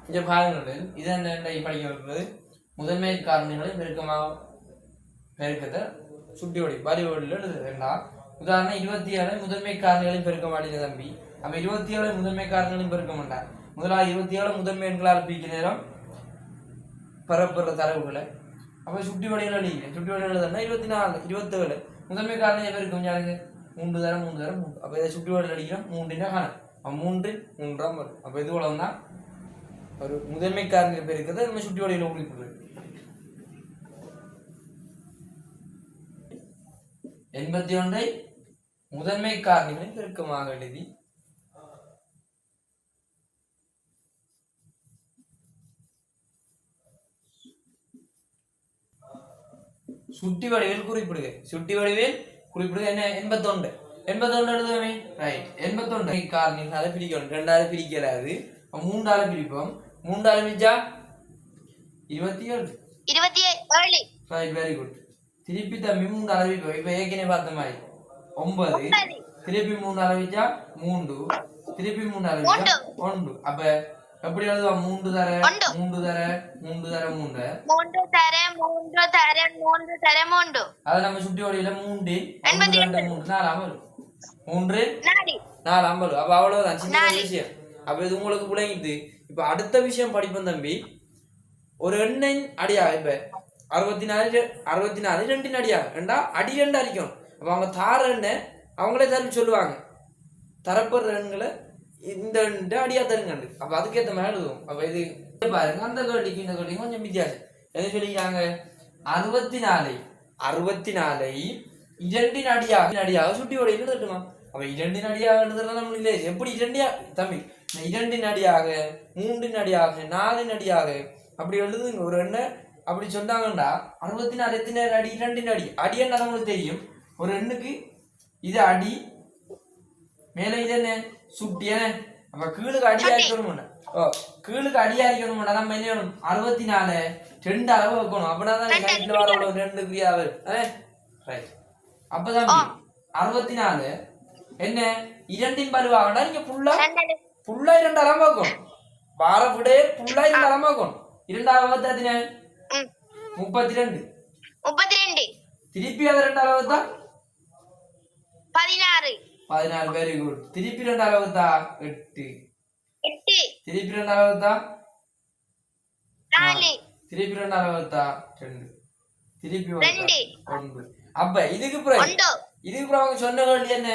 இந்த பாருங்கள் இதன் படிக்கிறது முதன்மை காரணிகளை பெருக்கமாக பெருக்கத்தை சுட்டி ஓடி வரிவோடில் எழுதுறா. உதாரணம் 27 முதன்மை காரணிகளையும் பெருக்க மாட்டேங்க தம்பி. அப்ப 27 முதன்மை காரணிகளையும் பெருக்க மாட்டான். முதலாக 27 முதன்மை எண்களால் பிரிக்க நேரம் பரப்புற தரவுகளை அப்ப சுட்டி வடிகள் அழிங்க. சுட்டி வடிகள் எழுதுனா 24 27 முதன்மை காரணியை பெருக்கம் யாருங்க 3 தரம் 3 தரம் 3. அப்ப இதை சுட்டி வடிகள் அடிக்கிறோம் 3 காணும். 3 3 வரும். அப்ப இது போலன்னா ஒரு முதன்மை காரணிகள் பெருக்கிறத நம்ம சுட்டி வடிவில் குறிப்பிடுறது 81 முதன்மை காரணிகளின் பெருக்கமாக எழுதி சுட்டி வடிவில் குறிப்பிடுக. சுட்டி வடிவில் குறிப்பிடுக என்ன 81 எழுதுவே ரைட். 81 காரணிகளால பிரிக்கணும். 2ஆல பிரிக்கலாது. 3ஆல பிரிப்போம். 3ஆல பிரிச்சா 27 ரைட் வெரி குட். திருப்பி தம்பி 3ஆல பிரிப்போம். இப்ப ஏற்கனவே பார்த்த மாதிரி 9 திருப்பி 3ஆல பிரிச்சா 3 திருப்பி 3ஆல பிரிச்சா 1. அப்ப எப்படி எழுதுவா 3 தர 3 தர 3 தர 3 3 தர 3 தர 3 தர 3 அத நம்ம சுட்டி வடிவில 3 82 3 4 வரும் 3 4 வரும். அப்ப அவ்வளவுதான் சின்ன விஷயம். அப்ப இது உங்களுக்கு புரியுது. இப்ப அடுத்த விஷயம் படிப்போம் தம்பி. ஒரு எண்ணின் அடியா இப்ப 64 ரெண்டின் அடியா ரெண்டா அடி 2 அடிக்கும். அப்ப அவங்க தார எண்ண அவங்களே தரப்பு சொல்லுவாங்க தரப்படுற எண்களை இந்த அடியா தருங்க. அப்ப அதுக்கேற்ற மாதிரி எழுதுவோம். அப்ப இது பாருங்க அந்த கேள்விக்கு இந்த கேள்விக்கு கொஞ்சம் வித்தியாசம். எது சொல்லிக்கிறாங்க 64 இரண்டின் அடியாக சுட்டி வடிவில் எழுதட்டுமா. அப்ப இரண்டின் அடியாக எழுதுறது நம்ம இல்லை. எப்படி இரண்டியா தம்பி 2 அடியாக 3 அடியாக 4 அடியாக அப்படி எழுதுங்க. ஒரு எண்ணை அப்படி சொன்னாங்கண்டா 64 எத்தனை அடி 2 அடி அடி என்ன நம்மளுக்கு தெரியும். ஒரு எண்ணுக்கு இது அடி மேல இது என்ன சுட்டி என்ன. அப்ப கீழுக்கு அடியா இருக்கணும். கீழுக்கு அடியா இருக்கணும். நம்ம என்ன வேணும் 64 2 அளவு வைக்கணும். அப்படின்னா சைட்ல வர 2 கிரியா வரும். அப்பதான் 64 என்ன இரண்டின் பருவாகண்டா நீங்க புல்லா 2 அளவு வைக்கணும். வார விட புல்லா 2 அளவு வைக்கணும். 2 அளவு 32 திருப்பி அது 2 அளவு தான் 16 வெரி குட். திருப்பி 2 அளவு தான் 8 திருப்பி 2 அளவு தான் 4 திருப்பி 2 அளவு தான் 2 திருப்பி 1. அப்ப இதுக்கு பிறகு அவங்க சொன்ன கேள்வி என்ன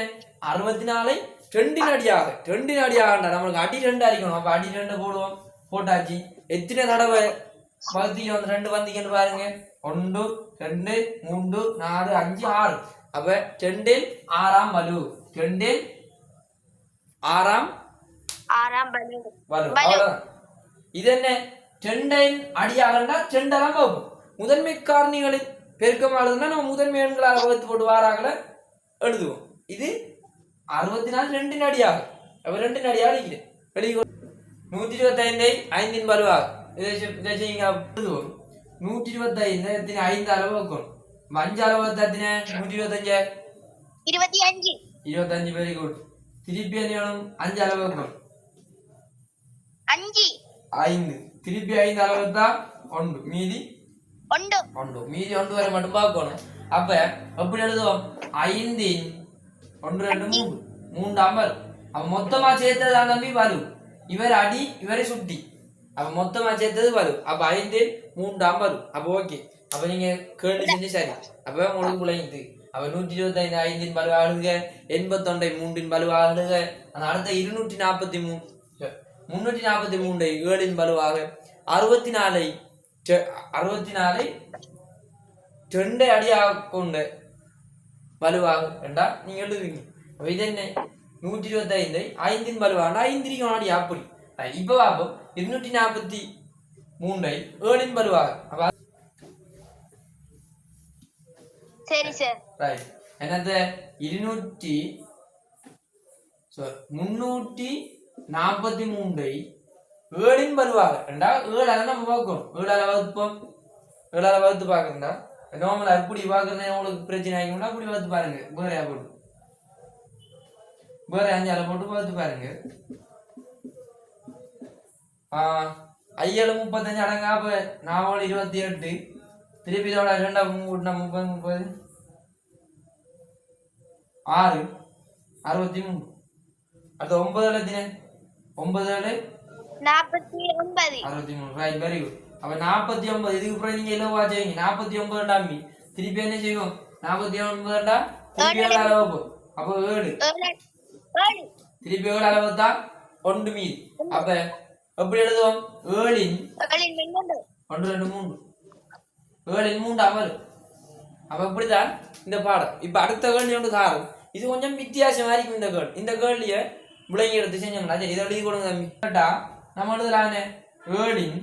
64 2 அடியாக நம்மளுக்கு அடி 2 அடிக்கணும். அப்ப அடி 2 போடுவோம். போட்டாச்சு. எத்தனை தடவை வகுத்திக்கு 2 வந்தீங்கன்னு பாருங்க 1 2 3 4 5 6. அப்ப 2 6ஆம் வலு 2 6ஆம் வலு அவ்வளவுதான். இது என்ன 2 அடியாகண்டா 2 அளவு வகுப்பு. முதன்மை காரணிகளின் பெருக்கமாக எழுதுனா நம்ம முதன்மை எண்களாக வகுத்து போட்டு வாராகளை எழுதுவோம். இது 64 2 அடியாக அப்ப 2 அடியாக அடிக்கிறேன். வெளியே 125 5 வலுவாக இதை எழுதுவோம். 125 எத்தனை 5 அளவு வைக்கணும். 5 அளவு எத்தனை 125 25 வெரி குட். திருப்பி என்ன 5 அளவு வைக்கணும் 5 திருப்பி 5 அளவு தான் 1 மீதி 1 வரை மட்டும் பார்க்கணும். அப்ப எப்படி எழுதுவோம் 5 1 2 3 அமர். அப்ப மொத்தமா சேர்த்தது தம்பி வலு. இவர் அடி இவரை சுட்டி. அப்ப மொத்தமா சேர்த்தது வரும். அப்ப 5 3 அமர். அப்ப ஓகே. அப்ப நீங்க கேள்வி செஞ்சு சரி. அப்ப உங்களுக்கு புள்ளைங்க அப்ப 125 5 வலுவாக 81 3 வலுவாக அந்த அடுத்த 243 343 7 வலுவாக 64 2 அடியாக கொண்ட வலுவாக என்றா நீங்க எழுதுவீங்க. அப்ப இது என்ன 125 5 வலுவாக 5 அடி அப்படி. இப்ப பார்ப்போம் 243 7 வலுவாக. அப்ப சரி சார் ரைட். என்னது 343 7 வலுவாக என்றா 7 நம்ம பார்க்கணும். 7 வகுப்போம். 7 வகுத்து பார்க்கறா நார்மலா எப்படி பார்க்கறது உங்களுக்கு பிரச்சனை ஆகினா அப்படி வகுத்து பாருங்க. வேறையா போட்டு வேற 5 போட்டு வகுத்து பாருங்க. ஐஏழு 35 அடங்கா அப்ப 4 28 திருப்பி இதோட 2 கூட்டினா 30 6 63 அடுத்த 9 எழுதினே 9 7 49 63 ரைட் வெரி குட் அப்ப 49 இதுக்கு அப்புறம் நீங்க எவ்வளவு செய்வீங்க 49 டாமி திருப்பி என்ன செய்வோம் 49 டா திருப்பி 7 அளவு அப்ப 7 திருப்பி 7 அளவு தான் 1 மீதி அப்ப எப்படி எழுதுவோம் 7 இன் 1 2 3 7 இன் 3 அமர் அப்ப இப்படிதான் இந்த பாடம் இப்ப அடுத்த கேள்வி ஒன்று தாரும் இது கொஞ்சம் வித்தியாசமா இருக்கும் இந்த கேள்விய விளங்கி எடுத்து செஞ்சோம்னா சரி இதை எழுதி கொடுங்க தம்பி கேட்டா நம்ம எழுதலானே 7 இன்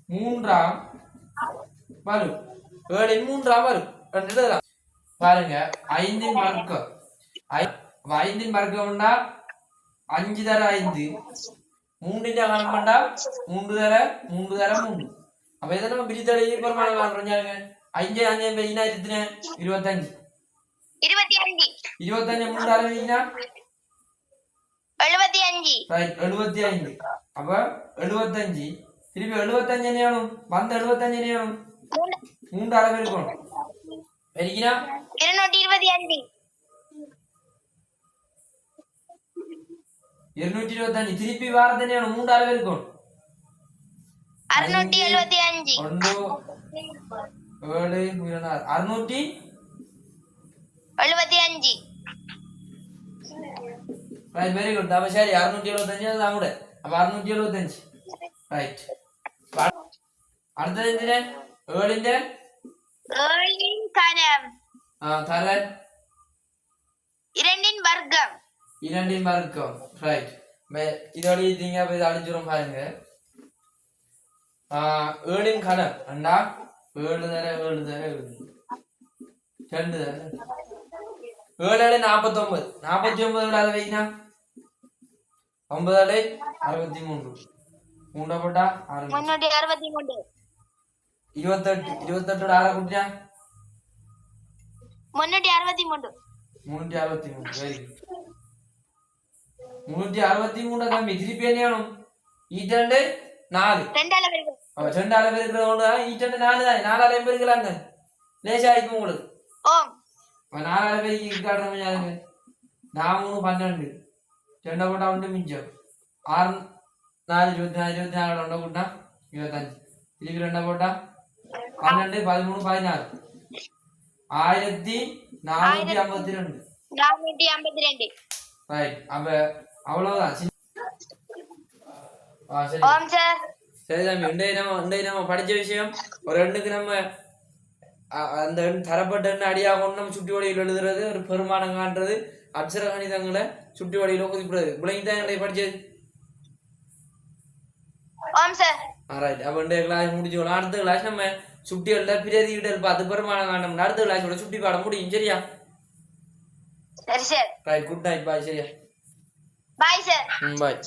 3ஆம் வரும் 7 இன் 3ஆம் வரும் எழுதலாம் பாருங்க 5 இன் வர்க்கம் 5 இன் வர்க்கம்னா 5 தர 5 3 கணக்கு பண்ணா 3 தர 3 அப்ப இதை நம்ம பிரித்தளி பெருமாள் காண்றோம் 5 5 பெய்யினா 25 25 3 அளவினா 75 ரைட் 75 அப்ப 75 திருப்பி 75 என்ன வேணும் வந்த 75 என்ன வேணும் 3 அளவு இருக்கணும் சரிங்களா 225 225 திருப்பி வாரது என்ன வேணும் 3 அளவு இருக்கணும் 675 1 7 675 ரைட் வெரி குட் அப்ப சரி 675 தான் கூட அப்ப 675 ரைட் அடுத்தது എന്തിനെ 7 ന്റെ கனம் தர 2 இன் வர்க்கம் 2 இன் வர்க்கம் ரைட் இதோட இதீங்க அப்ப இது அழிஞ்சிரும் பாருங்க 7 இன் கனம் அண்ணா 7 தர 7 தர 2 தர 7 49 49 அளவு வைனா 9 63 3 போட்டா 363 28 28 ஆற குட்டியா 363 363 வெரி குட் 363 தம்பி திருப்பி என்ன வேணும் ஈட்டண்டு 4 2 அளவு இருக்கு ரெண்டு அளவு இருக்கிறவங்க ஈட்டண்டு 4 தான் 4 அளவு இருக்கலாங்க லேசா ஆயிக்கும் உங்களுக்கு ஓம் 4 அளவு இருக்காடுறோம் யாருங்க 4 3 12 2 போட்டா உண்டு மிஞ்சம் 6 4 24 24 உண்ட கூட்டா 25 திருப்பி 2 போட்டா 12 13 14 1452 452 ரைட் அப்ப அவ்வளவுதான் சரி ஓம் சார் சரி தம்பி இன்றைய நம்ம படிச்ச விஷயம் ஒரு எண்ணுக்கு நம்ம அந்த தரப்பட்ட எண்ணு அடியாக கொண்டு நம்ம சுட்டி வடிவில் எழுதுறது ஒரு பெருமானம் காண்றது அக்ஷர கணிதங்களை சுட்டி வடிவில் குறிப்பிடுறது விளங்கிதான் என்னுடைய படிச்சது ஓம் சார் ரைட் அப்ப இன்றைய கிளாஸ் முடிச்சுக்கலாம் அடுத்த கிளாஸ் நம்ம சுட்டிகளில் பிரதியிடல் பார்த்து பெருமானம் காண்டம் அடுத்த கிளாஸோட சுட்டி பாட முடியும் சரியா சரி sir right good night bye சரியா பாய் சார் பாய்